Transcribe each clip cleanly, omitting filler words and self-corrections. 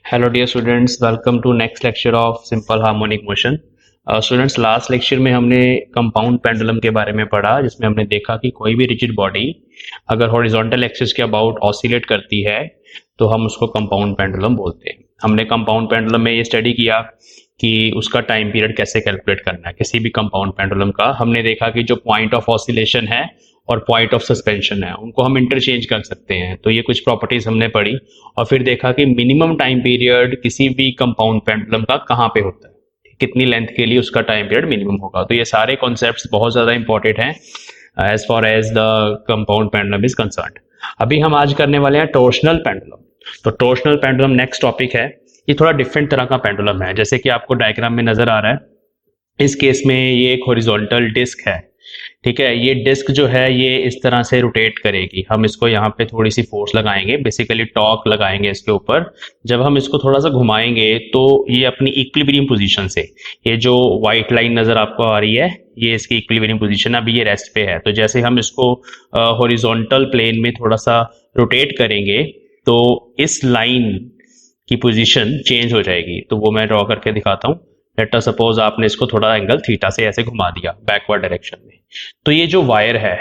Hello dear students, welcome to next lecture of simple harmonic motion. Students, last lecture में हमने compound pendulum के बारे में पढ़ा, जिसमें हमने देखा कि कोई भी रिजिड बॉडी अगर हॉरिजॉन्टल एक्सिस के अबाउट ऑसिलेट करती है तो हम उसको कंपाउंड पेंडुलम बोलते हैं। हमने कंपाउंड पेंडुलम में ये स्टडी किया कि उसका टाइम पीरियड कैसे कैलकुलेट करना है किसी भी कंपाउंड पेंडुलम का। हमने देखा कि जो पॉइंट ऑफ ऑसिलेशन है और पॉइंट ऑफ सस्पेंशन है उनको हम इंटरचेंज कर सकते हैं, तो ये कुछ प्रॉपर्टीज हमने पढ़ी। और फिर देखा कि मिनिमम टाइम पीरियड किसी भी कंपाउंड पेंडुलम का कहाँ पे होता है, कितनी लेंथ के लिए उसका टाइम पीरियड मिनिमम होगा। तो ये सारे कॉन्सेप्ट्स बहुत ज्यादा इंपॉर्टेंट हैं as far as the compound pendulum is concerned. अभी हम आज करने वाले हैं टॉर्शनल पेंडुलम। तो टॉर्शनल पेंडुलम नेक्स्ट टॉपिक है। ये थोड़ा डिफरेंट तरह का पेंडुलम है, जैसे कि आपको डायग्राम में नजर आ रहा है। इस केस में ये एक हॉरिजॉन्टल डिस्क है, ठीक है। ये डिस्क जो है ये इस तरह से रोटेट करेगी। हम इसको यहाँ पे थोड़ी सी फोर्स लगाएंगे, बेसिकली टॉर्क लगाएंगे इसके ऊपर। जब हम इसको थोड़ा सा घुमाएंगे तो ये अपनी इक्विलिब्रियम पोजीशन से, ये जो व्हाइट लाइन नजर आपको आ रही है ये इसकी इक्विलिब्रियम पोजीशन, अभी ये रेस्ट पे है। तो जैसे हम इसको हॉरिजॉन्टल प्लेन में थोड़ा सा रोटेट करेंगे तो इस लाइन की पोजीशन चेंज हो जाएगी। तो वो मैं ड्रॉ करके दिखाता हूँ। लेट अस सपोज आपने इसको थोड़ा एंगल थीटा से ऐसे घुमा दिया बैकवर्ड डायरेक्शन में। तो ये जो वायर है,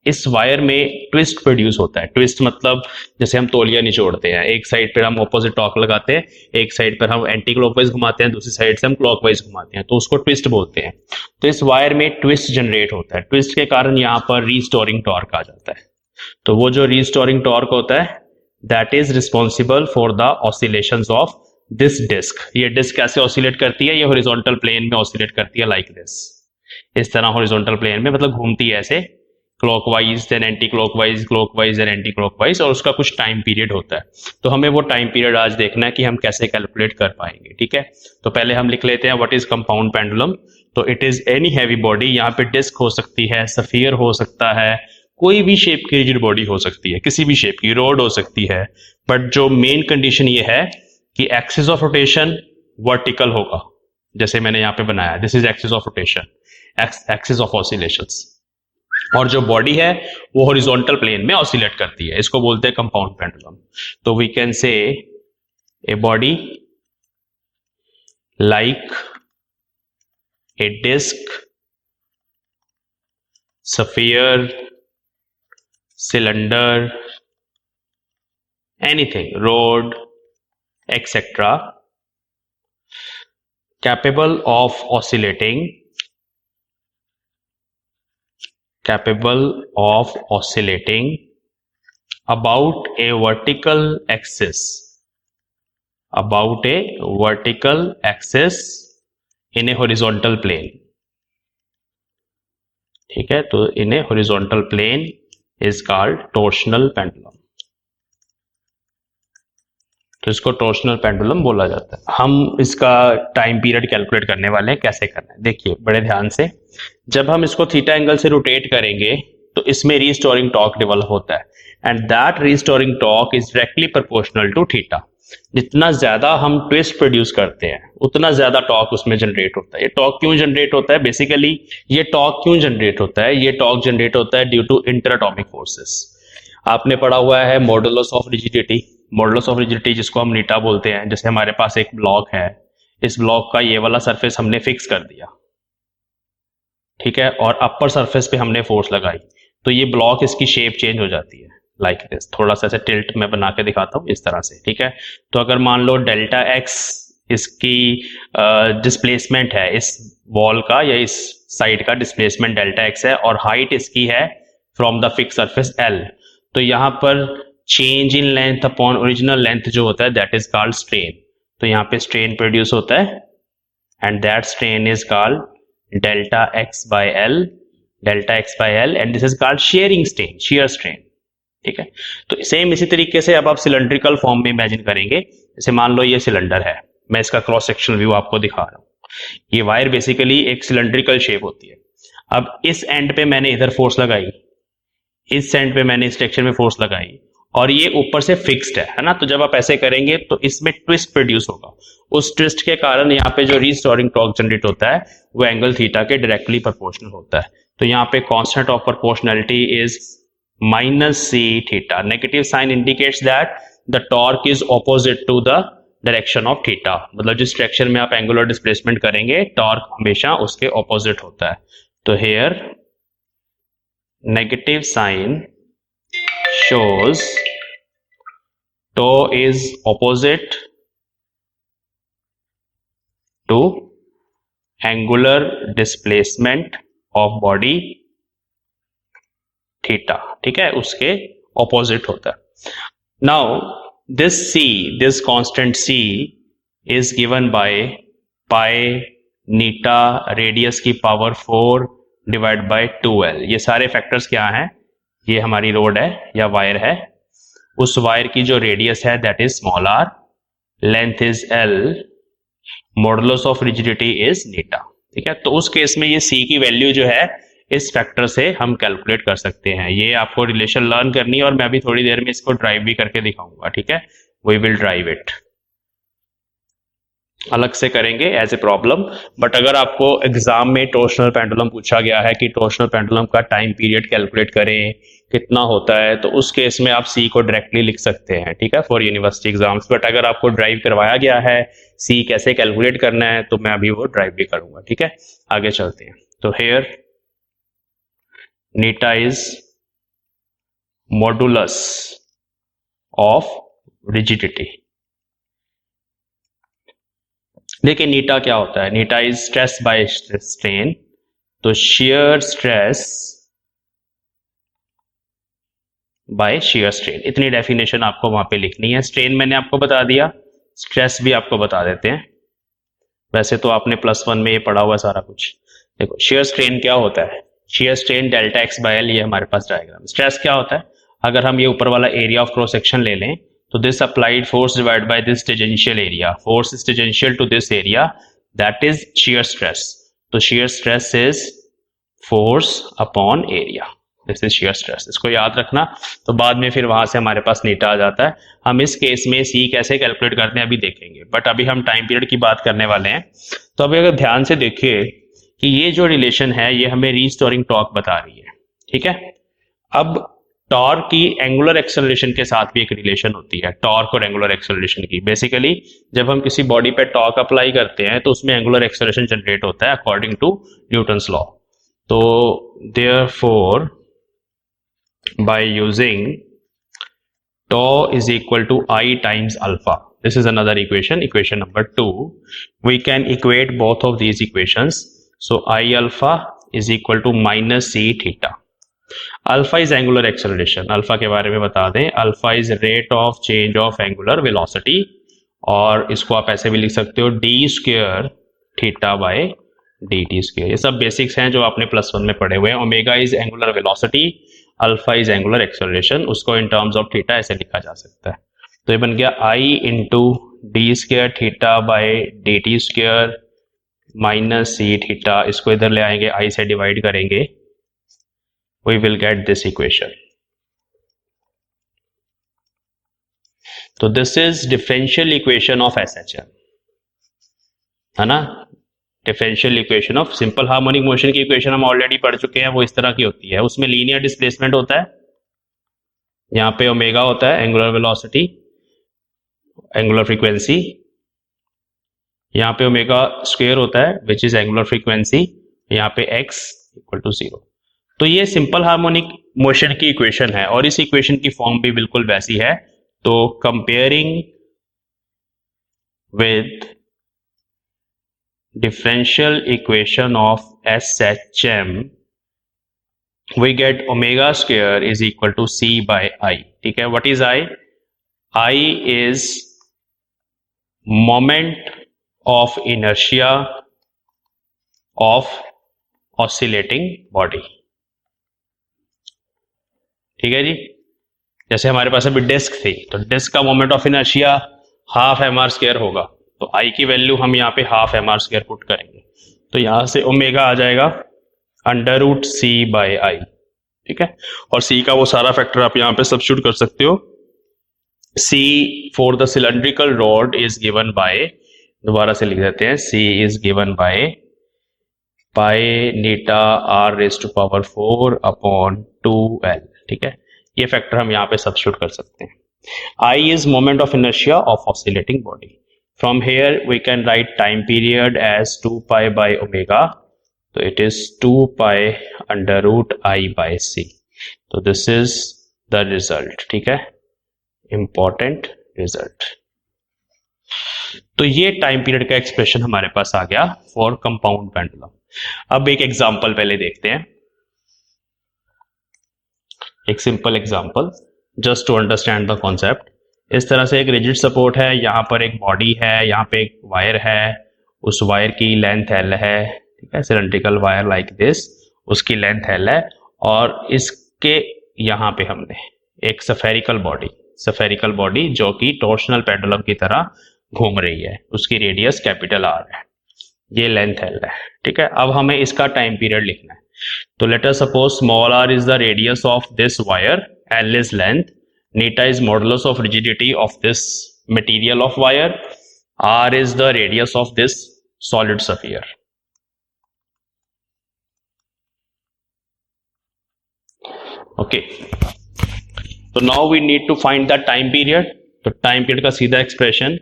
इस वायर में ट्विस्ट प्रोड्यूस होता है। ट्विस्ट मतलब जैसे हम तौलिया निचोड़ते हैं, एक साइड पर हम ऑपोजिट टॉर्क लगाते हैं, एक साइड पर हम एंटी क्लॉकवाइज घुमाते हैं, दूसरी साइड से हम क्लॉकवाइज घुमाते हैं, तो उसको ट्विस्ट बोलते हैं। तो इस वायर में ट्विस्ट जनरेट होता है। ट्विस्ट के कारण यहाँ पर रीस्टोरिंग टॉर्क आ जाता है। तो वो जो रीस्टोरिंग टॉर्क होता है that is responsible for the oscillations of this disc. ये डिस्क कैसे ऑसिलेट करती है? ये हॉरिजॉन्टल प्लेन में ऑसिलेट करती है लाइक दिस, इस तरह हॉरिजॉन्टल प्लेन में, मतलब घूमती है ऐसे, clockwise then anti clockwise, clockwise then anti clockwise, और उसका कुछ टाइम पीरियड होता है। तो हमें वो टाइम पीरियड आज देखना है कि हम कैसे कैलकुलेट कर पाएंगे, ठीक है। तो पहले हम लिख लेते हैं व्हाट इज कंपाउंड पेंडुलम। तो it is any heavy body, यहाँ पे डिस्क हो सकती है, सफियर हो सकता है, कोई भी शेप की रिजिड बॉडी हो सकती है, किसी भी शेप की, रोड हो सकती है। बट जो मेन कंडीशन ये है कि एक्सिस ऑफ रोटेशन वर्टिकल होगा, जैसे मैंने यहाँ पे बनाया, this is axis of rotation, axis of oscillations. और जो बॉडी है वो हॉरिजॉन्टल प्लेन में ऑसिलेट करती है, इसको बोलते हैं कंपाउंड पेंडुलम। तो we can say a body like a disc, sphere, cylinder, anything, rod, etc., capable of oscillating about a vertical axis, in a horizontal plane, ठीक है। तो in a horizontal plane is called torsional pendulum. तो इसको torsional pendulum बोला जाता है। हम इसका टाइम पीरियड कैलकुलेट करने वाले हैं, कैसे करना है देखिए बड़े ध्यान से। जब हम इसको थीटा एंगल से रोटेट करेंगे तो इसमें रीस्टोरिंग टॉर्क डेवलप होता है, and that restoring torque is directly proportional to theta. जितना ज्यादा हम ट्विस्ट प्रोड्यूस करते हैं उतना ज्यादा टॉर्क उसमें जनरेट होता है। ये टॉर्क क्यों जनरेट होता है? बेसिकली ये टॉर्क क्यों जनरेट होता है? ये टॉर्क जनरेट होता है ड्यू टू इंटरएटॉमिक फोर्सेस। आपने पढ़ा हुआ है modulus of rigidity. Modulus of rigidity जिसको हम नीटा बोलते हैं। जैसे हमारे पास एक ब्लॉक है, इस ब्लॉक का ये वाला सरफेस हमने फिक्स कर दिया, ठीक है, और अपर सरफेस पे हमने फोर्स लगाई, तो ये ब्लॉक, इसकी शेप चेंज हो जाती है लाइक दिस। थोड़ा सा ऐसे टिल्ट में बना के दिखाता हूं इस तरह से, ठीक है। तो अगर मान लो डेल्टा एक्स इसकी डिस्प्लेसमेंट है, इस वॉल का या इस साइड का डिस्प्लेसमेंट डेल्टा एक्स है, और हाइट इसकी है from the fix surface L, तो यहां पर change in length upon original length जो होता है दैट इज कॉल्ड स्ट्रेन। तो यहाँ पे स्ट्रेन प्रोड्यूस होता है and that strain is called delta x by L, and this is called sharing strain, shear strain, ठीक है। तो सेम इसी तरीके से अब आप सिलेंड्रिकल फॉर्म में इमेजिन करेंगे। जैसे मान लो ये सिलेंडर है, मैं इसका क्रॉस सेक्शनल व्यू आपको दिखा रहा हूं। ये वायर बेसिकली एक सिलेंड्रिकल शेप होती है। अब इस एंड पे मैंने इधर फोर्स लगाई, इस एंड पे मैंने इस डायरेक्शन में फोर्स लगाई, और ये ऊपर से फिक्स्ड है ना। तो जब आप ऐसे करेंगे तो इसमें ट्विस्ट प्रोड्यूस होगा। उस ट्विस्ट के कारण यहाँ पे जो रीस्टोरिंग टॉर्क जनरेट होता है वो एंगल थीटा के डायरेक्टली प्रोपोर्शनल होता है। तो यहाँ पे constant of proportionality is minus c theta. Negative sign indicates that the torque is opposite to the direction of theta, मतलब जिस डायरेक्शन में आप एंगुलर डिस्प्लेसमेंट करेंगे टॉर्क हमेशा उसके ऑपोजिट होता है। तो here negative sign shows tau is opposite to angular displacement of body theta, ठीक है, उसके ऑपोजिट होता है। Now this constant c is given by pi नीटा रेडियस की पावर 4 डिवाइड बाय 2l। ये सारे फैक्टर्स क्या हैं, ये हमारी रोड है या वायर है, उस वायर की जो रेडियस है that is small r, length is l, modulus of rigidity is eta, ठीक है। तो उस केस में ये c की वैल्यू जो है इस फैक्टर से हम कैलकुलेट कर सकते हैं। ये आपको रिलेशन लर्न करनी है और मैं अभी थोड़ी देर में इसको ड्राइव भी करके दिखाऊंगा, ठीक है। वी विल ड्राइव इट, अलग से करेंगे एज ए प्रॉब्लम। बट अगर आपको एग्जाम में टॉर्शनल पेंडुलम पूछा गया है कि टॉर्शनल पेंडुलम का टाइम पीरियड कैलकुलेट करें कितना होता है, तो उस केस में आप सी को डायरेक्टली लिख सकते हैं, ठीक है, फॉर यूनिवर्सिटी एग्जाम्स। बट अगर आपको ड्राइव करवाया गया है सी कैसे कैलकुलेट करना है, तो मैं अभी वो ड्राइव भी करूंगा, ठीक है। आगे चलते हैं। तो हेयर नीटा इज मॉडुलस ऑफ रिजिडिटी। देखिए नीटा क्या होता है, नीटा इज स्ट्रेस बाय स्ट्रेन, तो shear stress by shear strain, इतनी डेफिनेशन आपको वहां पे लिखनी है। स्ट्रेन मैंने आपको बता दिया, स्ट्रेस भी आपको बता देते हैं, वैसे तो आपने +1 में ये पढ़ा हुआ सारा कुछ। देखो शियर स्ट्रेन क्या होता है, shear strain delta x by L, ये हमारे पास डायग्राम। स्ट्रेस क्या होता है, अगर हम ये ऊपर वाला एरिया ऑफ क्रॉस सेक्शन ले लें तो this applied force divide by this tangential area, force is tangential to this area, that is shear stress. तो shear stress is force upon area, this is shear stress, इसको याद रखना। तो बाद में फिर वहां से हमारे पास नीटा आ जाता है। हम इस केस में सी कैसे कैलकुलेट करते हैं अभी देखेंगे, बट अभी हम टाइम पीरियड की बात करने वाले हैं। तो अभी अगर ध्यान से देखिए कि ये जो रिलेशन है ये हमें रीस्टोरिंग टॉर्क बता रही है, ठीक है। अब टॉर्क की एंगुलर एक्सेलरेशन के साथ भी एक रिलेशन होती है, टॉर्क और एंगुलर एक्सेलरेशन की। बेसिकली जब हम किसी बॉडी पे टॉर्क अप्लाई करते हैं तो उसमें एंगुलर एक्सेलरेशन जनरेट होता है अकॉर्डिंग टू न्यूटन्स लॉ। तो therefore by using tau is equal to I times alpha, this is another equation, equation number 2, we can equate both of these equations. So I alpha is equal to minus c theta. Alpha is angular acceleration, alpha के बारे में बता दें, alpha is rate of change of angular velocity, और इसको आप ऐसे भी लिख सकते हो d square theta by dt square। ये सब बेसिक्स हैं जो आपने +1 में पढ़े हुए हैं। Omega is angular velocity, alpha is angular acceleration, उसको इन टर्म्स ऑफ थीटा ऐसे लिखा जा सकता है। तो ये बन गया I into D square theta by D T square minus C theta, इसको इधर ले आएंगे, I से डिवाइड करेंगे, we will get this equation. तो this is differential equation of SHM, है ना। Differential equation of simple harmonic motion की इक्वेशन हम ऑलरेडी पढ़ चुके हैं, वो इस तरह की होती है। उसमें लीनियर डिस्प्लेसमेंट होता है, यहाँ पे ओमेगा होता है एंगुलर वेलोसिटी, एंगुलर फ्रीक्वेंसी, यहाँ पे ओमेगा स्क्वायर होता है विच इज एंगुलर फ्रीक्वेंसी, यहाँ पे x इक्वल टू 0। तो ये सिंपल हार्मोनिक मोशन की इक्वेशन है और इस इक्वेशन की फॉर्म भी बिल्कुल वैसी है। तो comparing with differential equation of SHM, we get omega square is equal to c by I, ठीक है। what is I? I is moment of inertia of oscillating body, ठीक है जी। जैसे हमारे पास अभी डिस्क थी, तो डिस्क का moment of inertia half mr square होगा, तो I की वैल्यू हम यहाँ पे हाफ mr स्क्वायर पुट करेंगे, तो यहां से ओमेगा आ जाएगा √c बाय I, ठीक है। और c का वो सारा फैक्टर आप यहाँ पे सब्स्टिट्यूट कर सकते हो। c for the cylindrical rod is given by, दोबारा से लिख देते हैं, c is given by pi नीटा r raised to power 4 upon 2l, ठीक है। ये फैक्टर हम यहाँ पे सब्स्टिट्यूट कर सकते हैं। I is moment of inertia of oscillating body. From here we can write time period as 2 pi by omega. So it is 2 pi under root I by c. तो this is the result. ठीक है, important result. तो ये time period का expression हमारे पास आ गया for compound pendulum. अब एक एग्जांपल पहले देखते हैं, एक simple example just to understand the concept. इस तरह से एक रिजिड सपोर्ट है, यहाँ पर एक बॉडी है, यहाँ पे एक वायर है, उस वायर की लेंथ L है. ठीक है, सिलेंड्रिकल वायर लाइक दिस, उसकी लेंथ L है, और इसके यहाँ पे हमने एक सफेरिकल बॉडी जो कि टॉर्शनल पेंडुलम की तरह घूम रही है, उसकी रेडियस कैपिटल R है, ये लेंथ L है. ठीक है, अब हमें इसका टाइम पीरियड लिखना है. तो let us suppose small r is the radius of this wire, L is length, neta is modulus of rigidity of this material of wire, R is the radius of this solid sphere. Okay, so now we need to find the time period. तो time period का सीधा expression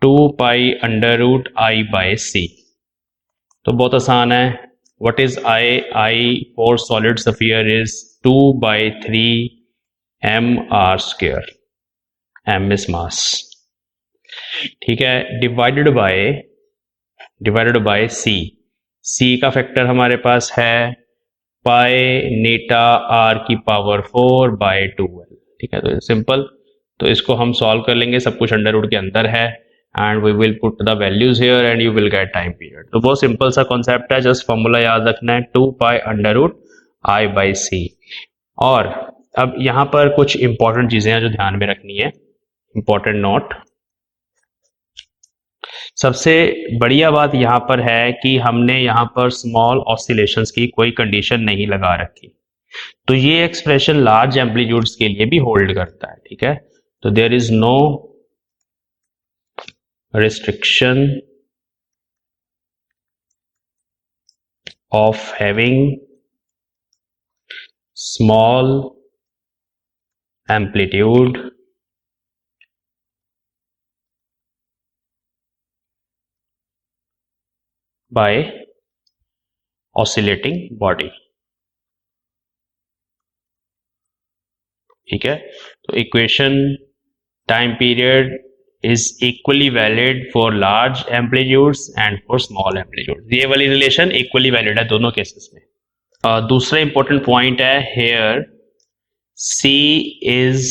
2 pi under root I by c. तो बहुत आसान है. What is I? I for solid sphere is 2 by 3 mr square. m is mass. ठीक है, divided by c. c का फैक्टर हमारे पास है पाई नेटा r की पावर 4 बाय 2l. ठीक है, तो सिंपल. तो इसको हम सॉल्व कर लेंगे, सब कुछ अंडर रूट के अंदर है, and we will put the values here and you will get time period. तो बहुत सिंपल सा कॉन्सेप्ट है, जस्ट फॉर्मूला याद रखना है 2 pi under root I by c. और अब यहां पर कुछ इंपॉर्टेंट चीजें हैं जो ध्यान में रखनी है, इंपॉर्टेंट नोट. सबसे बढ़िया बात यहां पर है कि हमने यहां पर स्मॉल ऑसिलेशंस की कोई कंडीशन नहीं लगा रखी, तो ये एक्सप्रेशन लार्ज एम्पलीट्यूड्स के लिए भी होल्ड करता है. ठीक है, तो there is no restriction of having small amplitude by oscillating body. ठीक है, तो equation time period is equally valid for large amplitudes and for small amplitudes. ये वाली रिलेशन इक्वली वैलिड है दोनों केसेस में. दूसरा इंपॉर्टेंट पॉइंट है, here C is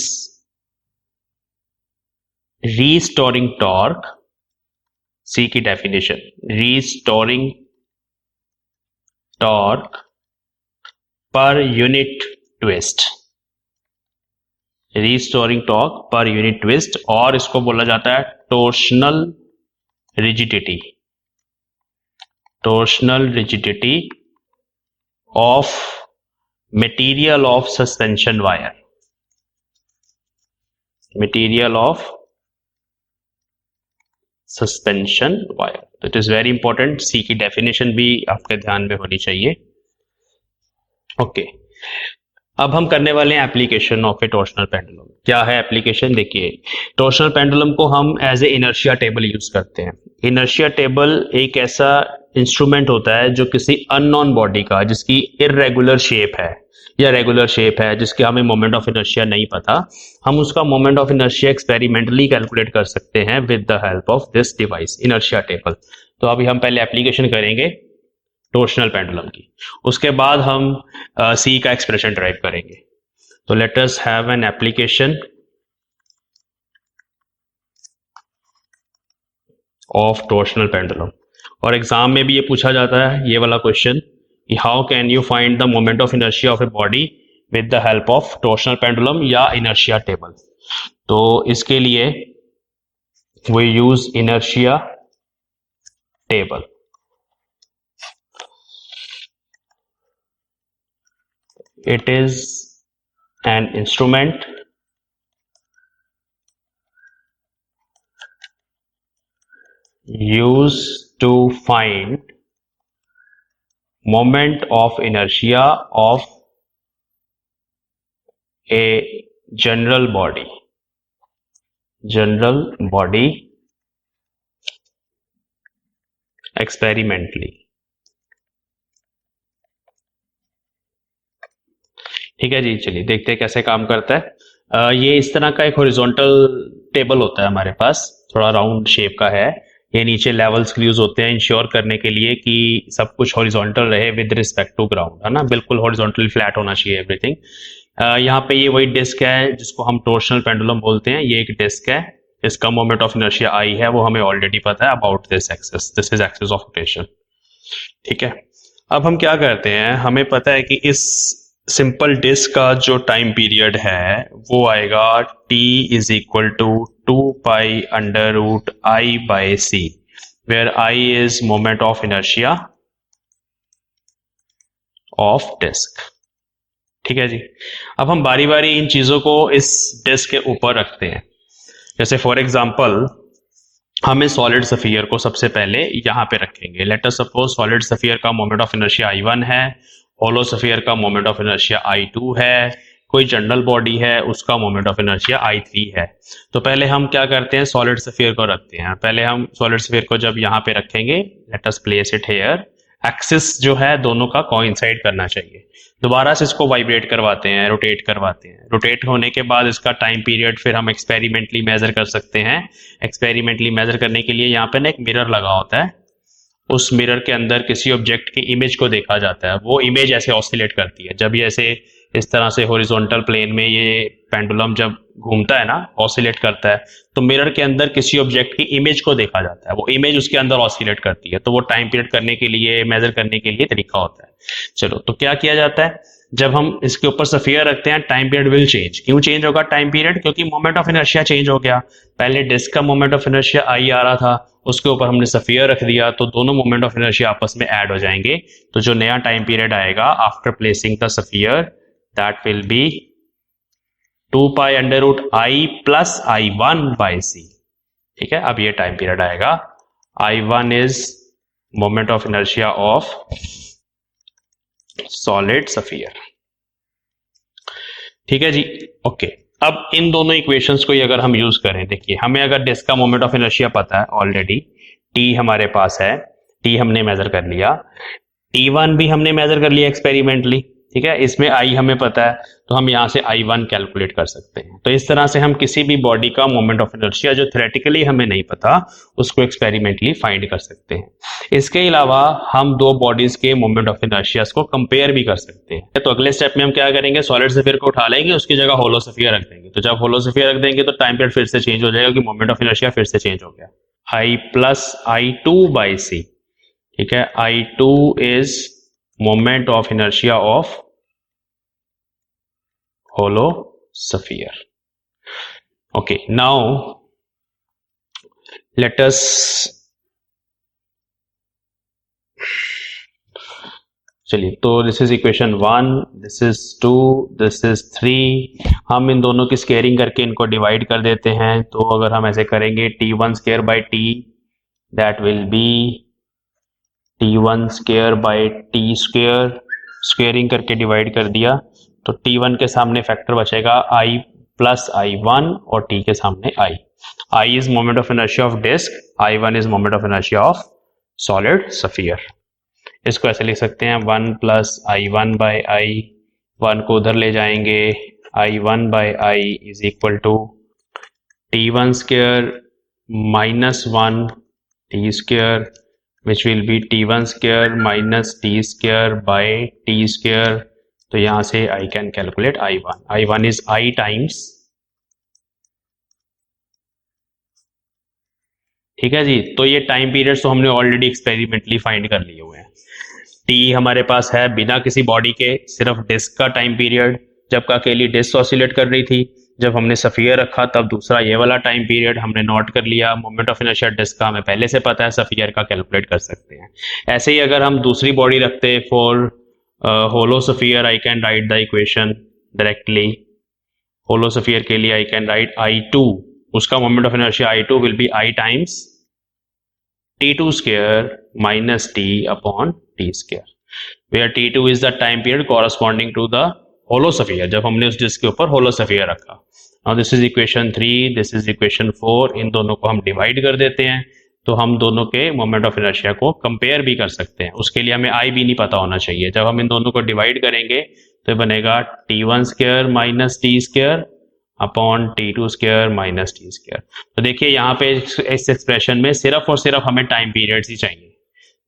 restoring torque. C की definition, restoring torque per unit twist. restoring torque per unit twist, और इसको बोला जाता है torsional rigidity. torsional rigidity of material of suspension wire. material of suspension wire. It is very important. C की definition भी आपके ध्यान में होनी चाहिए. ओके, अब हम करने वाले हैं application of a torsional pendulum. क्या है एप्लीकेशन? देखिए, टॉर्शनल पेंडुलम को हम as a inertia table use करते हैं. इनर्शिया टेबल एक ऐसा इंस्ट्रूमेंट होता है जो किसी अननोन बॉडी का, जिसकी इररेगुलर शेप है या रेगुलर शेप है, जिसके हमें मोमेंट ऑफ इनर्शिया नहीं पता, हम उसका moment of inertia experimentally calculate कर सकते हैं with the help of this device, inertia table. तो अभी हम पहले एप्लीकेशन करेंगे टॉर्शनल पेंडुलम की, उसके बाद हम सी का एक्सप्रेशन ड्राइव करेंगे. तो let us have an application of torsional pendulum. और एग्जाम में भी ये पूछा जाता है, ये वाला question, how can you find the moment of inertia of a body with the help of torsional pendulum या इनर्शिया टेबल. तो इसके लिए we use inertia table. It is an instrument used to find moment of inertia of a general body experimentally. ठीक है जी, चलिए देखते हैं कैसे काम करता है। ये इस तरह का एक हॉरिजॉन्टल टेबल होता है हमारे पास, थोड़ा राउंड शेप का है। ये नीचे लेवल्स यूज होते हैं इंश्योर करने के लिए कि सब कुछ हॉरिजॉन्टल रहे विद रिस्पेक्ट टू ग्राउंड, है ना, बिल्कुल हॉरिजॉन्टली फ्लैट होना चाहिए एवरीथिंग। यहाँ पे ये वही डिस्क है जिसको हम टॉर्शनल पेंडुलम बोलते हैं। ये एक डिस्क है, इसका मोमेंट ऑफ इनर्शिया आई है, वो हमें ऑलरेडी पता है about this axis, this is axis of rotation. ठीक है, अब हम क्या करते हैं, हमें पता है कि इस सिंपल डिस्क का जो टाइम पीरियड है वो आएगा t is equal to 2 under root I by C, where I is moment of inertia of disc. ठीक है जी, अब हम बारी बारी इन चीजों को इस डिस्क के ऊपर रखते हैं। जैसे फॉर एग्जांपल हम इस सॉलिड सफियर को सबसे पहले यहां पे रखेंगे। Late us suppose solid sphere का मोमेंट ऑफ इनर्शिया I1 है, होलो सफियर का मोमेंट ऑफ इनर्शिया I2 है, कोई जनरल बॉडी है उसका मोमेंट ऑफ इनर्शिया I3 है। तो पहले हम क्या करते हैं, सॉलिड सफियर को रखते हैं। पहले हम सॉलिड सफियर को जब यहाँ पे रखेंगे, let us place it here, axis जो है दोनों का कोइंसाइड करना चाहिए। दोबारा से इसको वाइब्रेट करवाते हैं, रोटेट करवाते हैं। रोटेट होने के बाद इसका टाइम पीरियड फिर हम एक्सपेरिमेंटली मेजर कर सकते हैं। एक्सपेरिमेंटली मेजर करने के लिए यहाँ पे ना एक मिरर लगा होता है, उस मिरर के अंदर किसी ऑब्जेक्ट की इमेज को देखा जाता है। वो इमेज ऐसे ऑसिलेट करती है, जब ये ऐसे इस तरह से हॉरिजॉन्टल प्लेन में ये पेंडुलम जब घूमता है ना, ऑसिलेट करता है, तो मिरर के अंदर किसी ऑब्जेक्ट की इमेज को देखा जाता है, वो इमेज उसके अंदर ऑसिलेट करती है। तो वो टाइम पीरियड करने के लिए, मेजर करने के लिए तरीका होता है। चलो, तो क्या किया जाता है, जब हम इसके ऊपर सफियर रखते हैं, टाइम पीरियड विल चेंज। क्यों चेंज होगा टाइम पीरियड? क्योंकि मोमेंट ऑफ इनर्शिया चेंज हो गया। पहले डिस्क का मोमेंट ऑफ इनर्शिया आई आ रहा था, उसके ऊपर हमने सफियर रख दिया, तो दोनों मोमेंट ऑफ इनर्शिया आपस में ऐड हो जाएंगे। तो जो नया टाइम पीरियड आएगा after placing the sphere, that will be 2 under root I plus I1 by C. ठीक है, अब ये टाइम पीरियड आएगा। I1 is moment of inertia of solid sphere. ठीक है जी, ओके। अब इन दोनों इक्वेशंस को अगर हम यूज करें, देखिए हमें अगर डिस्क का मोमेंट ऑफ इनर्शिया पता है ऑलरेडी, टी हमारे पास है, टी हमने मेजर कर लिया, T1 भी हमने मेजर कर लिया एक्सपेरिमेंटली। ठीक है, इसमें आई हमें पता है, तो हम यहां से I1 कैलकुलेट कर सकते हैं। तो इस तरह से हम किसी भी बॉडी का मोमेंट ऑफ इनर्शिया जो थ्योरेटिकली हमें नहीं पता, उसको एक्सपेरिमेंटली फाइंड कर सकते हैं। इसके अलावा हम दो बॉडीज के मोमेंट ऑफ इनर्शिया को कंपेयर भी कर सकते हैं। तो अगले स्टेप में हम क्या करेंगे, सॉलिड सफियर को उठा लेंगे, उसकी जगह होलो सफियर रख देंगे। तो जब होलो सफियर रख देंगे तो टाइम पीरियड फिर से चेंज हो जाएगा, कि मोमेंट ऑफ इनर्शिया फिर से चेंज हो गया, I plus I2 by C. ठीक है, I2 is moment of inertia of hollow sphere. Okay, now let us चलिए, तो this is equation 1, this is 2, this is 3। हम इन दोनों की स्केयरिंग करके इनको डिवाइड कर देते हैं। तो अगर हम ऐसे करेंगे, T1 square by T, that will B T1 square by T square. Squaring करके डिवाइड कर दिया, तो T1 के सामने फैक्टर बचेगा I प्लस I1 और T के सामने I। I is moment of inertia of disc, I1 is moment of inertia of solid sphere. इसको ऐसे लिख सकते हैं, 1 प्लस I1 बाई I, 1 को उधर ले जाएंगे, I1 by I is equal to T1 square minus 1 T square, which will be T1 square minus T square by T square। तो यहां से I can calculate I1। I1 is I times, ठीक है जी। तो ये टाइम पीरियड्स तो हमने already experimentally find कर लिए हुए हैं। T हमारे पास है बिना किसी बॉडी के, सिर्फ डिस्क का टाइम पीरियड, जब का अकेली डिस्क ऑसिलेट कर रही थी। जब हमने सफियर रखा तब दूसरा ये वाला टाइम पीरियड हमने नोट कर लिया। मोमेंट ऑफ इनर्शिया डिस्क का हमें पहले से पता है, सफियर का कैलकुलेट कर सकते हैं। ऐसे ही अगर हम दूसरी बॉडी रखते for hollow sphere, I can write the equation directly. Hollow sphere के लिए आई कैन राइट I2, उसका moment of inertia I2 will be I times T2 square minus T upon T square, where T2 is the time period corresponding to the hollow sphere, जब हमने उस disc के ऊपर hollow sphere रखा। Now this is equation 3, this is equation 4। इन दोनों को हम डिवाइड कर देते हैं, तो हम दोनों के मोमेंट ऑफ इनर्शिया को कंपेयर भी कर सकते हैं। उसके लिए हमें आई भी नहीं पता होना चाहिए। जब हम इन दोनों को डिवाइड करेंगे तो बनेगा t1 square minus T square upon t2 square minus T square. तो देखिए यहाँ पे इस एक्सप्रेशन में सिर्फ और सिर्फ हमें टाइम पीरियड्स ही चाहिए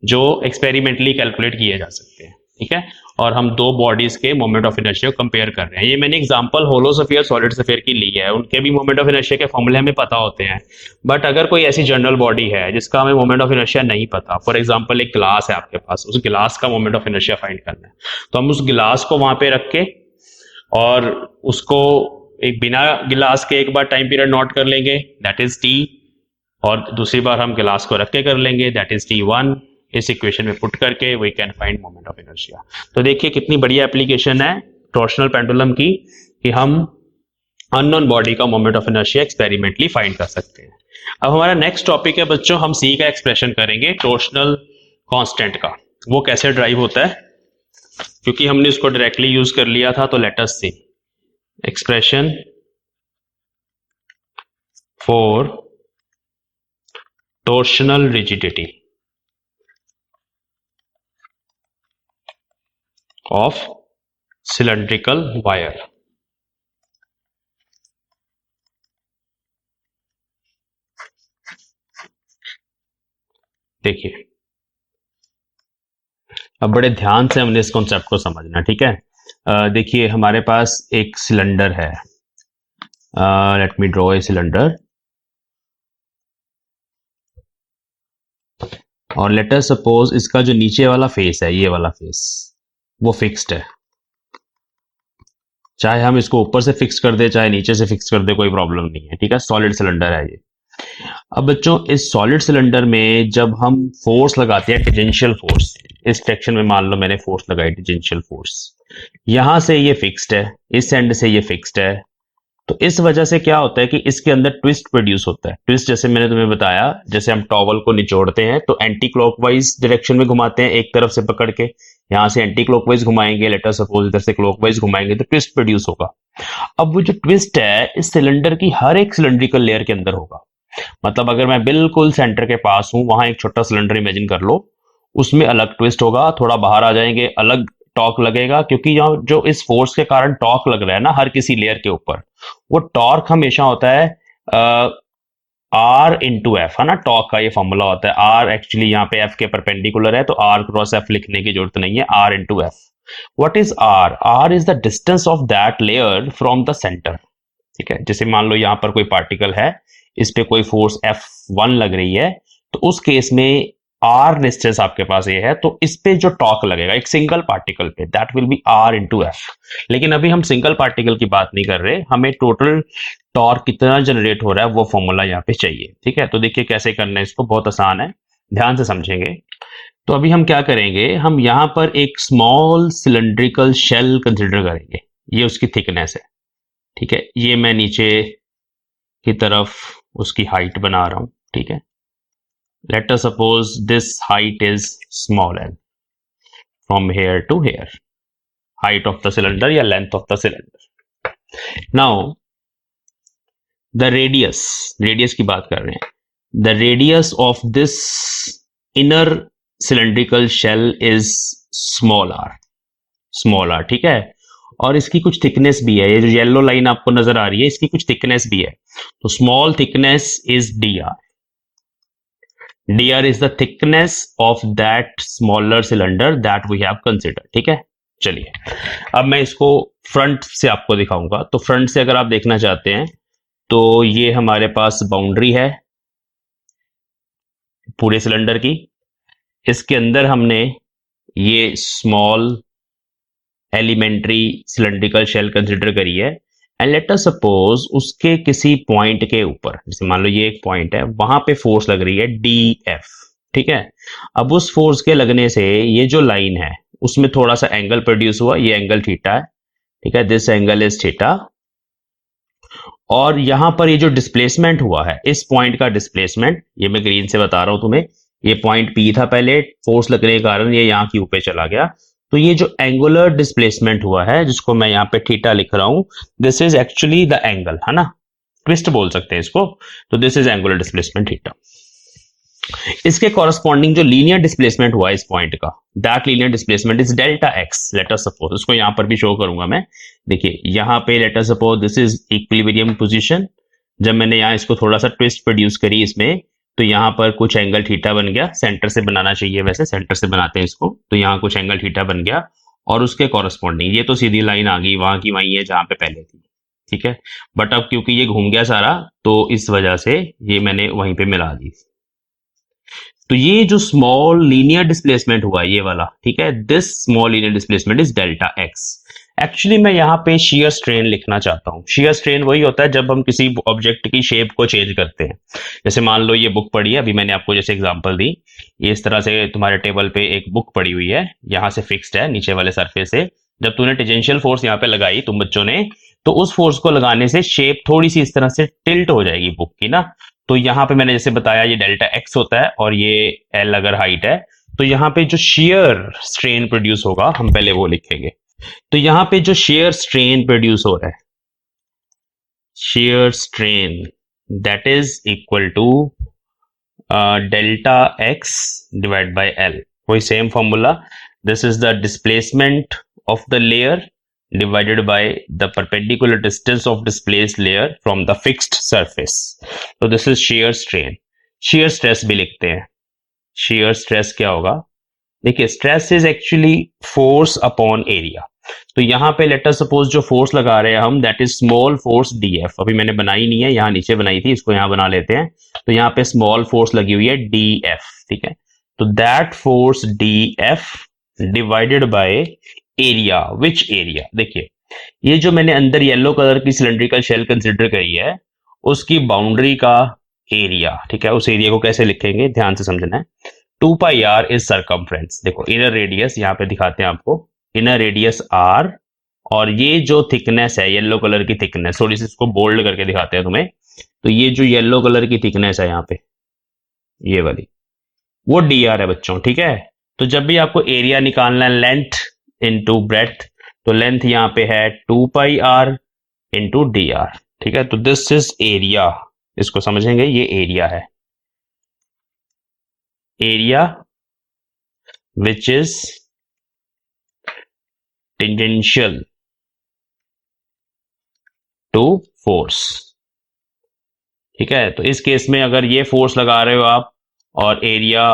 जो एक्सपेरिमेंटली कैलकुलेट किए जा सकते हैं, ठीक है। और हम दो बॉडीज के मोमेंट ऑफ इनर्शिया को कंपेयर कर रहे हैं। ये मैंने example hollow sphere solid sphere की ली है, उनके भी मोमेंट ऑफ इनर्शिया के फॉर्मूले हमें पता होते हैं। बट अगर कोई ऐसी जनरल बॉडी है जिसका हमें मोमेंट ऑफ इनर्शिया नहीं पता, फॉर एग्जांपल एक ग्लास है आपके पास, उस ग्लास का मोमेंट ऑफ इनर्शिया फाइंड करना है, तो हम उस ग्लास को वहां पे रख के और उसको एक बिना गिलास के एक बार टाइम पीरियड नोट कर लेंगे, दैट इज टी, और दूसरी बार हम गिलास को रख के कर लेंगे, दैट इज t1। इस इक्वेशन में पुट करके we can find moment of inertia. तो देखिए कितनी बढ़िया एप्लीकेशन है टॉर्शनल पेंडुलम की कि हम अननोन बॉडी का moment of inertia experimentally find कर सकते हैं। अब हमारा नेक्स्ट टॉपिक है बच्चों, हम सी का एक्सप्रेशन करेंगे टॉर्शनल कांस्टेंट का। वो कैसे ड्राइव होता है, क्योंकि हमने उसको डायरेक्टली यूज कर लिया था, तो let us see expression for torsional rigidity of cylindrical wire। देखिए अब बड़े ध्यान से हमने इस कॉन्सेप्ट को समझना, ठीक है। देखिए हमारे पास एक सिलेंडर है, let me draw a cylinder, और लेट अस सपोज इसका जो नीचे वाला फेस है, ये वाला फेस, वो फिक्स्ड है। चाहे हम इसको ऊपर से फिक्स कर दे चाहे नीचे से फिक्स कर दे, कोई प्रॉब्लम नहीं है, ठीक है। सॉलिड सिलेंडर है ये। अब बच्चों इस सॉलिड सिलेंडर में जब हम फोर्स लगाते हैं, टेंजेंशियल फोर्स, इस सेक्शन में मान लो मैंने फोर्स लगाई टेंजेंशियल फोर्स, यहां से ये फिक्स्ड है, इस एंड से ये फिक्स्ड है, तो इस वजह से क्या होता है कि इसके अंदर ट्विस्ट प्रोड्यूस होता है। ट्विस्ट जैसे मैंने तुम्हें बताया, जैसे हम टॉवल को निचोड़ते हैं तो एंटी क्लॉकवाइज डायरेक्शन में घुमाते हैं एक तरफ से पकड़ के, यहां से एंटी क्लॉकवाइज घुमाएंगे, लेट अस सपोज इधर से क्लॉकवाइज घुमाएंगे तो ट्विस्ट प्रोड्यूस होगा। अब वो जो ट्विस्ट है इस सिलेंडर की हर एक सिलेंड्रिकल लेयर के अंदर होगा। मतलब अगर मैं बिल्कुल सेंटर के पास हूं, वहां एक छोटा सिलेंडर इमेजिन कर लो, उसमें अलग ट्विस्ट होगा, थोड़ा बाहर आ जाएंगे अलग टॉर्क लगेगा, क्योंकि यहाँ जो इस फोर्स के कारण टॉर्क लग रहा है ना हर किसी लेयर के ऊपर, वो टॉर्क हमेशा होता है आर इंटू एफ, है ना। टॉर्क का ये फॉर्मूला होता है, आर एक्चुअली यहाँ पे एफ के परपेंडिकुलर है, तो आर क्रॉस एफ लिखने की जरूरत नहीं है, R into F. What is R? R is the distance of that layer from the centre, ठीक है। जैसे मान लो यहाँ पर कोई पार्टिकल है, इस पे कोई फोर्स F1 लग रही है, तो उस केस में R डिस्टेंस आपके पास ये है, तो इस पे जो टॉर्क लगेगा एक सिंगल पार्टिकल पे, that will B R into F. लेकिन अभी हम सिंगल पार्टिकल की बात नहीं कर रहे, हमें टोटल टॉर्क कितना जनरेट हो रहा है वो फॉर्मूला यहाँ पे चाहिए, ठीक है। तो देखिए कैसे करना है इसको, बहुत आसान है, ध्यान से समझेंगे। तो अभी हम क्या करेंगे, हम यहां पर एक स्मॉल सिलेंड्रिकल शेल कंसिडर करेंगे, ये उसकी थिकनेस है, ठीक है। ये मैं नीचे की तरफ उसकी हाइट बना रहा हूं, ठीक है। Let us suppose this height is small L from here to here, height of the cylinder या length of the cylinder. Now the radius की बात कर रहे हैं, the radius of this inner cylindrical shell is small R, ठीक है। और इसकी कुछ थिकनेस भी है, ये जो येलो लाइन आपको नजर आ रही है इसकी कुछ थिकनेस भी है, तो small thickness is dr is the thickness of that smaller cylinder that we have consider, ठीक है। चलिए अब मैं इसको फ्रंट से आपको दिखाऊंगा। तो फ्रंट से अगर आप देखना चाहते हैं तो ये हमारे पास बाउंड्री है पूरे सिलेंडर की, इसके अंदर हमने ये small elementary cylindrical shell consider करी है, एंड लेट अस सपोज उसके किसी पॉइंट के ऊपर, जैसे मान लो ये एक पॉइंट है, वहां पे फोर्स लग रही है DF, ठीक है। अब उस फोर्स के लगने से ये जो लाइन है उसमें थोड़ा सा एंगल प्रोड्यूस हुआ, ये एंगल थीटा है, ठीक है, दिस एंगल इज थीटा। और यहां पर ये जो डिस्प्लेसमेंट हुआ है, इस पॉइंट का डिस्प्लेसमेंट, ये मैं ग्रीन से बता रहा हूं तुम्हें, ये पॉइंट P था पहले, फोर्स लगने के कारण ये यहाँ Q पे चला गया, तो ये जो एंगुलर डिस्प्लेसमेंट हुआ है जिसको मैं यहाँ पे थीटा लिख रहा हूं, this is actually the angle, है ना, ट्विस्ट बोल सकते हैं इसको, तो this is angular displacement theta. इसके कॉरस्पॉन्डिंग जो लीनियर डिस्प्लेसमेंट हुआ इस पॉइंट का, that linear displacement is delta x. Late us suppose, उसको यहां पर भी शो करूंगा मैं। देखिए यहां पे late us suppose this is equilibrium position. जब मैंने यहां इसको थोड़ा सा ट्विस्ट प्रोड्यूस करी इसमें, तो यहां पर कुछ एंगल थीटा बन गया। सेंटर से बनाना चाहिए, वैसे सेंटर से बनाते हैं इसको, तो यहां कुछ एंगल थीटा बन गया। और उसके कॉरस्पॉन्डिंग ये तो सीधी लाइन आ गई, वहां की वहीं है जहां पे पहले थी, ठीक है। बट अब क्योंकि ये घूम गया सारा, तो इस वजह से ये मैंने वहीं पे मिला दी। तो ये जो स्मॉल लीनियर डिस्प्लेसमेंट हुआ ये वाला, ठीक है, this small linear displacement is delta x. Actually मैं यहाँ पे शियर स्ट्रेन लिखना चाहता हूँ। शियर स्ट्रेन वही होता है जब हम किसी ऑब्जेक्ट की शेप को चेंज करते हैं। जैसे मान लो ये बुक पड़ी है, अभी मैंने आपको जैसे एग्जांपल दी, ये इस तरह से तुम्हारे टेबल पे एक बुक पड़ी हुई है, यहाँ से फिक्स्ड है नीचे वाले सरफेस से। जब तूने टेंजेंशियल फोर्स यहाँ पे लगाई तुम बच्चों ने, तो उस फोर्स को लगाने से शेप थोड़ी सी इस तरह से टिल्ट हो जाएगी बुक की ना। तो यहाँ पे मैंने जैसे बताया ये डेल्टा एक्स होता है और ये एल अगर हाइट है, तो यहाँ पे जो शियर स्ट्रेन प्रोड्यूस होगा हम पहले वो लिखेंगे। तो यहाँ पे जो शेयर स्ट्रेन प्रोड्यूस हो रहा है, shear strain, that is equal to delta X divide by L. वही same formula, this is the displacement of the layer divided by the perpendicular distance of displaced layer from the fixed surface. So this is shear strain. shear stress भी लिखते हैं। shear stress क्या होगा? देखिए stress is actually force upon area। तो यहाँ पे let us suppose जो force लगा रहे हैं हम, that is small force df। अभी मैंने बनाई नहीं है, यहाँ नीचे बनाई थी, इसको यहाँ बना लेते हैं। तो यहाँ पे small force लगी हुई है df, ठीक है। तो that force df divided by area, which area. देखिए ये जो मैंने अंदर येलो कलर की सिलेंड्रिकल शेल कंसिडर करी है, उसकी बाउंड्री का एरिया, ठीक है। उस एरिया को कैसे लिखेंगे ध्यान से समझना है। 2 पाई आर इज सरकमफ्रेंस। देखो इनर रेडियस यहाँ पे दिखाते हैं आपको, इनर रेडियस आर, और ये जो थिकनेस है येलो कलर की थिकनेस, थोड़ी सी इसको बोल्ड करके दिखाते हैं तुम्हें। तो ये जो येलो कलर की थिकनेस है यहाँ पे, ये वाली, वो डी आर है बच्चों, ठीक है। तो जब भी आपको एरिया निकालना है लेंथ इनटू ब्रेथ, तो लेंथ यहां पे है 2 pi are into D are, ठीक है। तो दिस इज एरिया, इसको समझेंगे, ये एरिया है, area which is tangential to force, ठीक है। तो इस केस में अगर ये फोर्स लगा रहे हो आप और area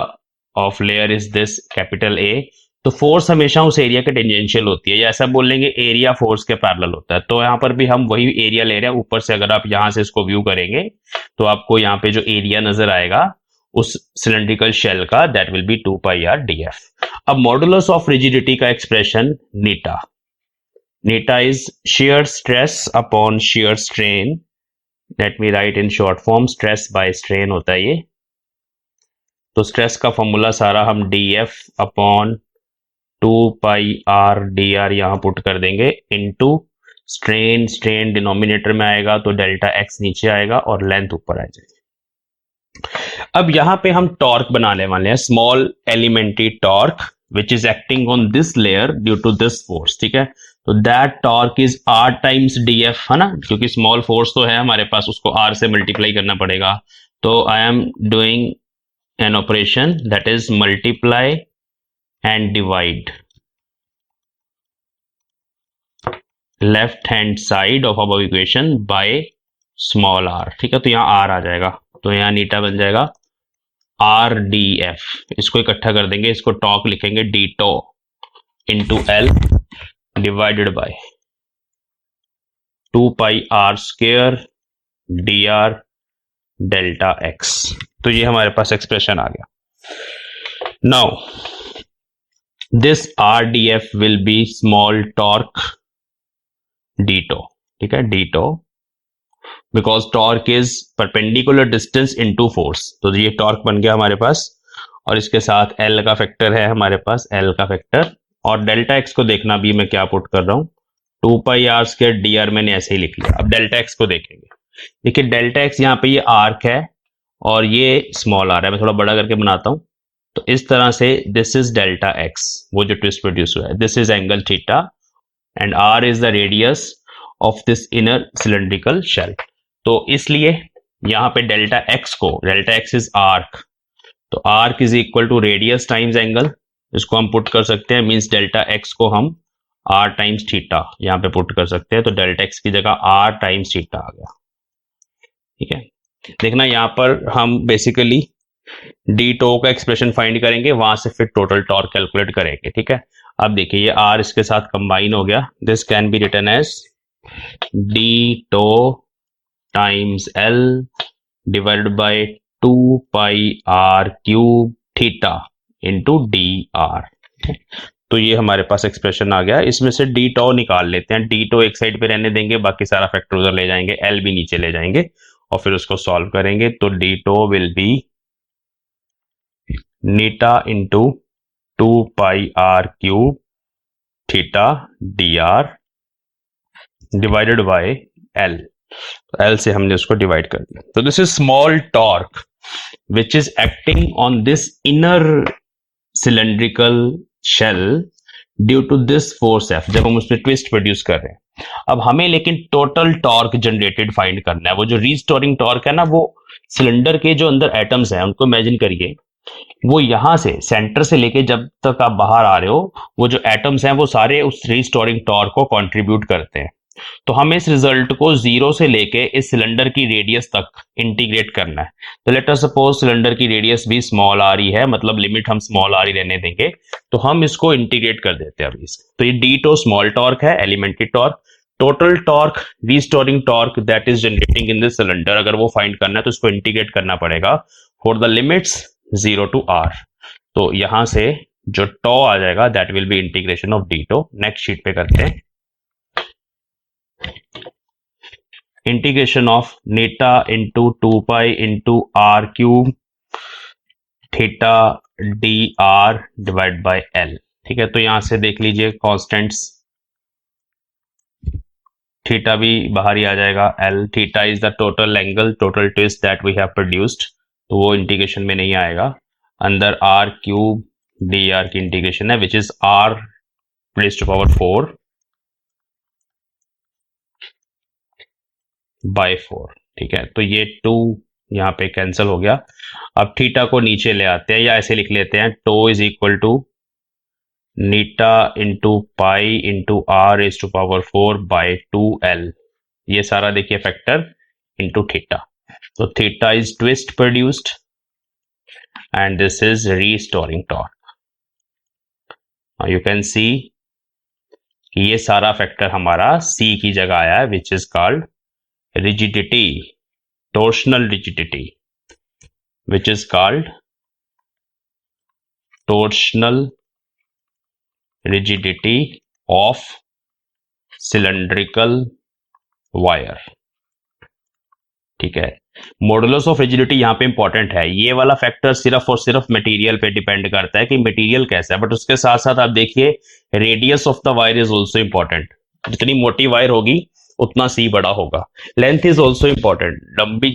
of layer is this capital A, तो फोर्स हमेशा उस एरिया के टेंजेंशियल होती है, या ऐसा बोल लेंगे एरिया फोर्स के पैरेलल होता है। तो यहाँ पर भी हम वही एरिया ले रहे हैं ऊपर से। अगर आप यहाँ से इसको व्यू करेंगे तो आपको यहाँ पे जो एरिया नजर आएगा उस सिलेंड्रिकल शेल का, that will be 2 pi R D F. अब मॉडुलस ऑफ रिजिडिटी का expression Neeta, Neeta is shear stress upon shear strain. Let me right in short form, stress by strain होता है ये। तो स्ट्रेस का formula सारा हम D F upon 2 pi R D R यहां पुट कर देंगे इनटू स्ट्रेन, स्ट्रेन डिनोमिनेटर में आएगा तो डेल्टा एक्स नीचे आएगा और लेंथ ऊपर आ जाएगी। अब यहां पे हम टॉर्क बनाने वाले हैं, small elementary torque which is acting on this layer due to this force, ठीक है। तो that torque is R times D F, है ना, क्योंकि स्मॉल फोर्स तो है हमारे पास, उसको आर से मल्टीप्लाई करना पड़ेगा। तो I am doing an operation that is multiply and divide left hand side of our equation by small r, ठीक है। तो यहाँ r आ जाएगा, तो यहाँ नीटा बन जाएगा आर डी एफ। इसको इकट्ठा कर देंगे, इसको टॉक लिखेंगे D tau into L divided by 2 pi R square D R delta X. तो ये हमारे पास एक्सप्रेशन आ गया। Now this RDF will be small torque dτ, ठीक है, dτ, because torque is perpendicular distance into force। तो ये टॉर्क बन गया हमारे पास, और इसके साथ L का फैक्टर है हमारे पास, L का फैक्टर, और डेल्टा एक्स को देखना भी मैं क्या पुट कर रहा हूं, 2 pi R square D are मैंने ऐसे ही लिख लिया। अब डेल्टा एक्स को देखेंगे। देखिए डेल्टा एक्स यहाँ पे ये आर्क है और ये स्मॉल आर है, मैं थोड़ा बड़ा करके बनाता हूं। तो इस तरह से दिस इज डेल्टा एक्स, वो जो ट्विस्ट प्रोड्यूस हुआ है, this is angle theta and R is the radius of this inner cylindrical shell. तो इसलिए यहाँ पे डेल्टा एक्स को, डेल्टा एक्स इज आर्क, तो arc is equal to radius times angle, इसको हम पुट कर सकते हैं, मींस डेल्टा एक्स को हम आर टाइम्स थीटा यहाँ पे पुट कर सकते हैं, तो डेल्टा एक्स की जगह आर टाइम्स थीटा आ गया। ठीक है, देखना यहाँ पर हम बेसिकली डी टो का एक्सप्रेशन फाइंड करेंगे, वहां से फिर टोटल टॉर्क कैलकुलेट करेंगे। ठीक है, अब देखिए ये आर इसके साथ कंबाइन हो गया, this can be written as D tau times L divided by 2 pi R cube theta into D R. तो ये हमारे पास एक्सप्रेशन आ गया, इसमें से डी टो निकाल लेते हैं, डी टो एक साइड पे रहने देंगे, बाकी सारा फैक्टर उधर ले जाएंगे, एल भी नीचे ले जाएंगे और फिर उसको सॉल्व करेंगे। तो डी टो विल बी नीटा into 2 pi R cube theta D R divided by L, L से हमने उसको डिवाइड कर दिया। तो this is small torque which is acting on this inner cylindrical shell due to this force F, जब हम उसमें ट्विस्ट प्रोड्यूस कर रहे हैं। अब हमें लेकिन टोटल टॉर्क जनरेटेड फाइंड करना है, वो जो रीस्टोरिंग टॉर्क है ना, वो सिलेंडर के जो अंदर एटम्स हैं उनको इमेजिन करिए, वो यहां से सेंटर से लेके जब तक आप बाहर आ रहे हो, वो जो एटम्स हैं वो सारे उस रीस्टोरिंग टॉर्क को कंट्रीब्यूट करते हैं। तो हमें इस रिजल्ट को 0 से लेके इस सिलेंडर की रेडियस तक इंटीग्रेट करना है। तो लेट अस सपोज सिलेंडर की रेडियस भी स्मॉल आ रही है, मतलब लिमिट हम स्मॉल आ रही रहने देंगे, तो हम इसको इंटीग्रेट कर देते हैं अभी। तो ये डी टो स्मॉल टॉर्क है, elementary torque, total torque restoring torque that is generating in this cylinder, अगर वो फाइंड करना है तो इसको इंटीग्रेट करना पड़ेगा for the limits 0 to r। तो यहां से जो टॉ आ जाएगा that will be integration of D tau. Next sheet पे करते हैं, इंटीग्रेशन ऑफ नीटा into 2 pi into R cube theta D R divide by L. ठीक है, तो यहां से देख लीजिए कॉन्स्टेंट्स, थीटा भी बाहर ही आ जाएगा, L theta is the total angle, total twist that we have produced, तो वो इंटीग्रेशन में नहीं आएगा। अंदर आर क्यूब डी आर की इंटीग्रेशन है which is R raised to power 4 by 4। ठीक है, तो ये 2 यहाँ पे कैंसिल हो गया। अब थीटा को नीचे ले आते हैं, या ऐसे लिख लेते हैं, टो इज इक्वल टू नीटा into pi into R raised to power 4 by 2l, ये सारा देखिए factor into theta. So theta is twist produced and this is restoring torque. Now you can see कि ये सारा फैक्टर हमारा C की जगह आया है which is called rigidity, torsional rigidity, which is called torsional rigidity of cylindrical wire। ठीक है, मॉडुलस ऑफ रिजिडिटी यहाँ पे इंपॉर्टेंट है, ये वाला फैक्टर सिर्फ और सिर्फ मटेरियल पे डिपेंड करता है कि मटेरियल कैसा है, बट उसके साथ साथ आप देखिए radius of the wire is also important, जितनी मोटी वायर होगी उतना सी बड़ा होगा, लेंथ इज ऑल्सो इंपॉर्टेंट,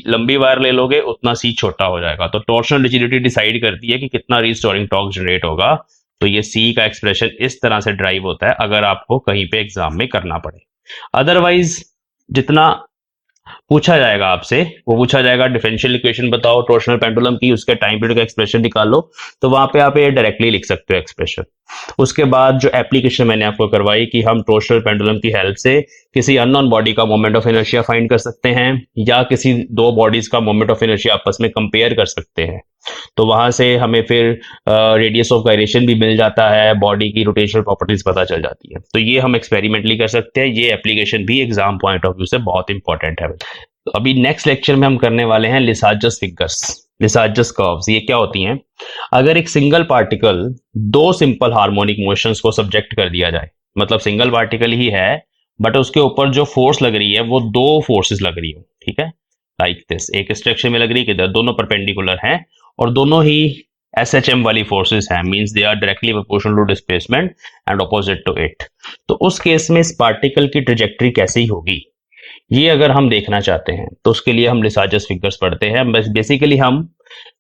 लंबी वायर ले लोगे उतना सी छोटा हो जाएगा। तो टॉर्शनल रिजिडिटी डिसाइड करती है कि कितना रीस्टोरिंग टॉर्क जनरेट होगा। तो ये सी का एक्सप्रेशन इस तरह से ड्राइव होता है अगर आपको कहीं पे एग्जाम में करना पड़े। अदरवाइज जितना पूछा जाएगा आपसे, वो पूछा जाएगा डिफरेंशियल इक्वेशन बताओ टॉर्शनल पेंडुलम की, उसके टाइम पीरियड का एक्सप्रेशन निकालो, तो वहां पे आप ये डायरेक्टली लिख सकते हो एक्सप्रेशन। उसके बाद जो एप्लीकेशन मैंने आपको करवाई कि हम टॉर्शनल पेंडुलम की हेल्प से किसी अननोन बॉडी का मोमेंट ऑफ इनर्शिया फाइंड कर सकते हैं, या किसी दो बॉडीज का मोमेंट ऑफ इनर्शिया आपस में कंपेयर कर सकते हैं, तो वहां से हमें फिर रेडियस ऑफ गायरेशन भी मिल जाता है, बॉडी की रोटेशनल प्रॉपर्टीज पता चल जाती है। तो ये हम एक्सपेरिमेंटली कर सकते हैं, ये एप्लीकेशन भी एग्जाम पॉइंट ऑफ व्यू से बहुत इंपॉर्टेंट है। तो अभी नेक्स्ट लेक्चर में हम करने वाले हैं लिसाजस फिगर्स, लिसाजस कर्व्स। ये क्या होती हैं? अगर एक सिंगल पार्टिकल दो सिंपल हार्मोनिक मोशंस को सब्जेक्ट कर दिया जाए, मतलब सिंगल पार्टिकल ही है बट उसके ऊपर जो फोर्स लग रही है वो दो फोर्सेस लग रही हो, ठीक है, लाइक दिस, एक इस डायरेक्शन में लग रही है, किधर, दोनों परपेंडिकुलर हैं और दोनों ही SHM वाली फोर्सेस हैं, means they are directly proportional to displacement and opposite to it. तो उस केस में इस पार्टिकल की ट्रेजेक्टरी कैसी होगी, ये अगर हम देखना चाहते हैं तो उसके लिए हम लिसाजस फिगर्स पढ़ते हैं। बेसिकली हम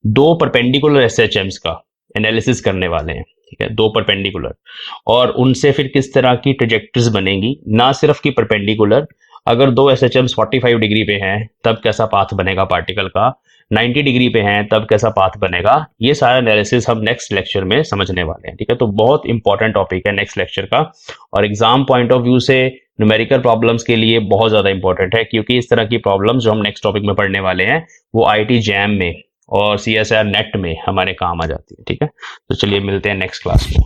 दो परपेंडिकुलर SHMs का एनालिसिस करने वाले हैं, ठीक है, दो परपेंडिकुलर, और उनसे फिर किस तरह की ट्रेजेक्टरीज बनेगी, ना सिर्फ की परपेंडिकुलर, अगर दो SHMs 45 डिग्री पे हैं तब कैसा पाथ बनेगा पार्टिकल का, 90 डिग्री पे हैं तब कैसा पाथ बनेगा, ये सारा एनालिसिस हम नेक्स्ट लेक्चर में समझने वाले हैं। ठीक है, तो बहुत इंपॉर्टेंट टॉपिक है नेक्स्ट लेक्चर का, और एग्जाम पॉइंट ऑफ व्यू से न्यूमेरिकल प्रॉब्लम्स के लिए बहुत ज्यादा इंपॉर्टेंट है, क्योंकि इस तरह की प्रॉब्लम्स जो हम नेक्स्ट टॉपिक में पढ़ने वाले हैं वो IIT जैम में और CSIR नेट में हमारे काम आ जाती है। ठीक है, तो चलिए मिलते हैं नेक्स्ट क्लास में।